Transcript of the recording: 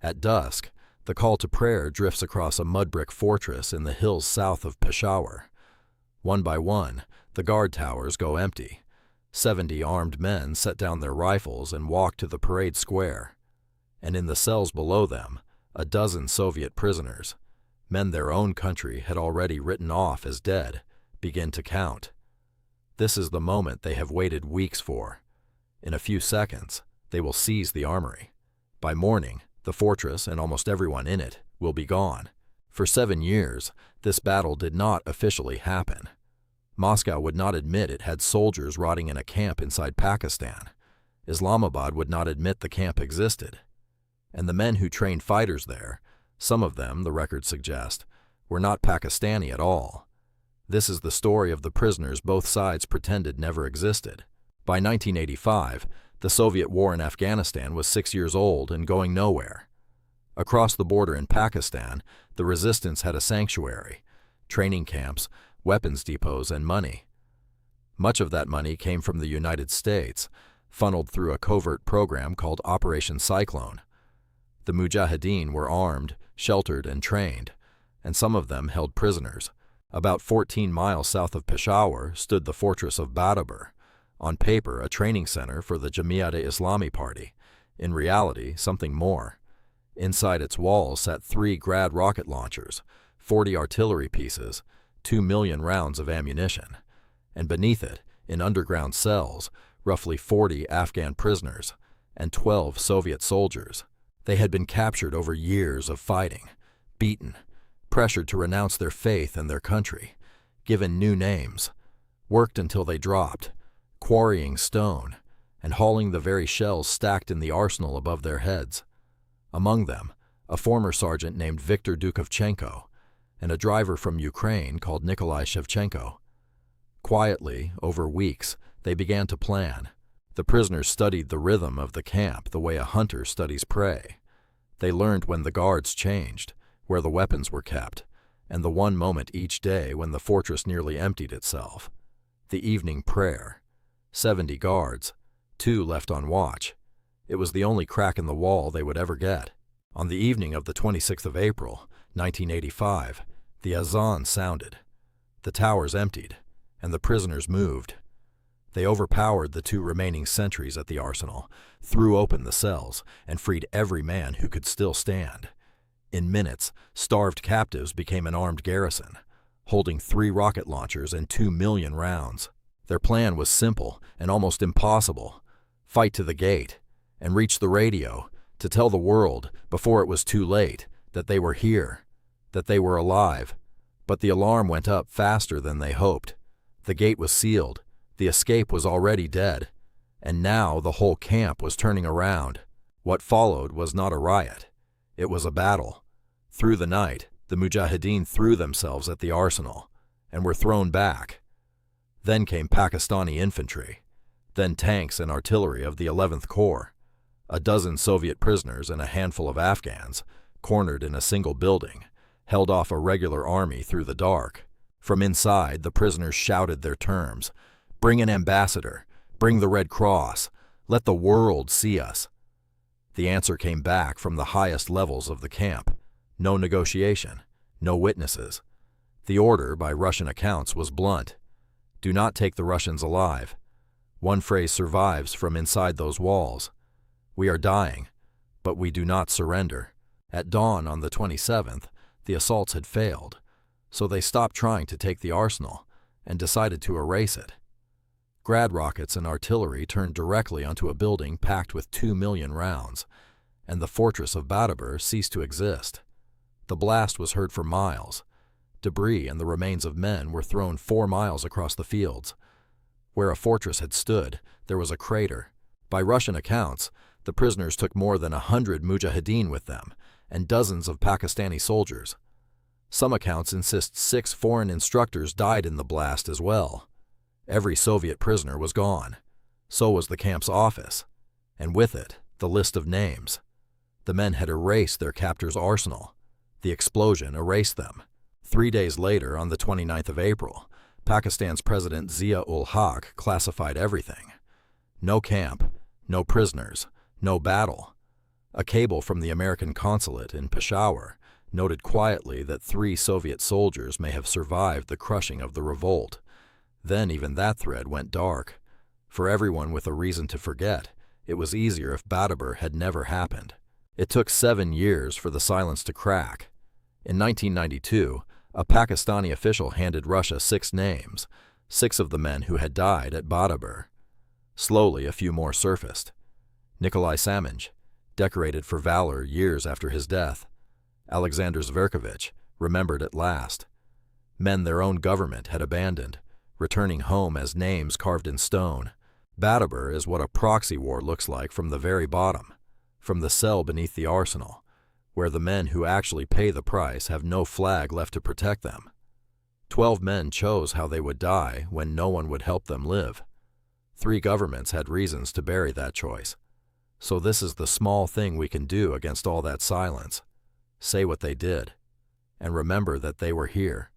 At dusk, the call to prayer drifts across a mud-brick fortress in the hills south of Peshawar. One by one, the guard towers go empty. 70 armed men set down their rifles and walk to the parade square. And in the cells below them, a dozen Soviet prisoners, men their own country had already written off as dead, begin to count. This is the moment they have waited weeks for. In a few seconds, they will seize the armory. By morning, the fortress and almost everyone in it will be gone. For 7 years, this battle did not officially happen. Moscow would not admit it had soldiers rotting in a camp inside Pakistan. Islamabad would not admit the camp existed. And the men who trained fighters there, some of them, the records suggest, were not Pakistani at all. This is the story of the prisoners both sides pretended never existed. By 1985, the Soviet war in Afghanistan was 6 years old and going nowhere. Across the border in Pakistan, the resistance had a sanctuary, training camps, weapons depots, and money. Much of that money came from the United States, funneled through a covert program called Operation Cyclone. The mujahideen were armed, sheltered, and trained, and some of them held prisoners. About 14 miles south of Peshawar stood the fortress of Badaber, on paper a training center for the Jamiat-e Islami party, in reality something more. Inside its walls sat 3 Grad rocket launchers, 40 artillery pieces, 2 million rounds of ammunition, and beneath it, in underground cells, roughly 40 Afghan prisoners and 12 Soviet soldiers. They had been captured over years of fighting, beaten, pressured to renounce their faith and their country, given new names, worked until they dropped, quarrying stone, and hauling the very shells stacked in the arsenal above their heads. Among them, a former sergeant named Viktor Dukovchenko, and a driver from Ukraine called Nikolai Shevchenko. Quietly, over weeks, they began to plan. The prisoners studied the rhythm of the camp the way a hunter studies prey. They learned when the guards changed, where the weapons were kept, and the one moment each day when the fortress nearly emptied itself. The evening prayer. 70 guards, 2 left on watch. It was the only crack in the wall they would ever get. On the evening of the 26th of April, 1985, the azan sounded. The towers emptied, and the prisoners moved. They overpowered the 2 remaining sentries at the arsenal, threw open the cells, and freed every man who could still stand. In minutes, starved captives became an armed garrison, holding 3 rocket launchers and 2 million rounds. Their plan was simple and almost impossible: fight to the gate, and reach the radio to tell the world, before it was too late, that they were here, that they were alive. But the alarm went up faster than they hoped. The gate was sealed, the escape was already dead, and now the whole camp was turning around. What followed was not a riot. It was a battle. Through the night, the mujahideen threw themselves at the arsenal, and were thrown back. Then came Pakistani infantry, then tanks and artillery of the 11th Corps. A dozen Soviet prisoners and a handful of Afghans, cornered in a single building, held off a regular army through the dark. From inside, the prisoners shouted their terms: "Bring an ambassador, bring the Red Cross, let the world see us." The answer came back from the highest levels of the camp: no negotiation, no witnesses. The order, by Russian accounts, was blunt: do not take the Russians alive. One phrase survives from inside those walls: we are dying, but we do not surrender. At dawn on the 27th, the assaults had failed, so they stopped trying to take the arsenal and decided to erase it. Grad rockets and artillery turned directly onto a building packed with 2 million rounds, and the fortress of Badaber ceased to exist. The blast was heard for miles. Debris and the remains of men were thrown 4 miles across the fields. Where a fortress had stood, there was a crater. By Russian accounts, the prisoners took more than 100 mujahideen with them, and dozens of Pakistani soldiers. Some accounts insist 6 foreign instructors died in the blast as well. Every Soviet prisoner was gone. So was the camp's office, and with it, the list of names. The men had erased their captors' arsenal. The explosion erased them. 3 days later, on the 29th of April, Pakistan's President Zia-ul-Haq classified everything. No camp, no prisoners, no battle. A cable from the American consulate in Peshawar noted quietly that 3 Soviet soldiers may have survived the crushing of the revolt. Then even that thread went dark. For everyone with a reason to forget, it was easier if Badaber had never happened. It took 7 years for the silence to crack. In 1992, a Pakistani official handed Russia 6 names, 6 of the men who had died at Badaber. Slowly, a few more surfaced. Nikolai Saminj, decorated for valor years after his death. Alexander Zverkovich, remembered at last. Men their own government had abandoned, returning home as names carved in stone. Badaber is what a proxy war looks like from the very bottom, from the cell beneath the arsenal, where the men who actually pay the price have no flag left to protect them. 12 men chose how they would die when no one would help them live. 3 governments had reasons to bury that choice. So this is the small thing we can do against all that silence. Say what they did, and remember that they were here,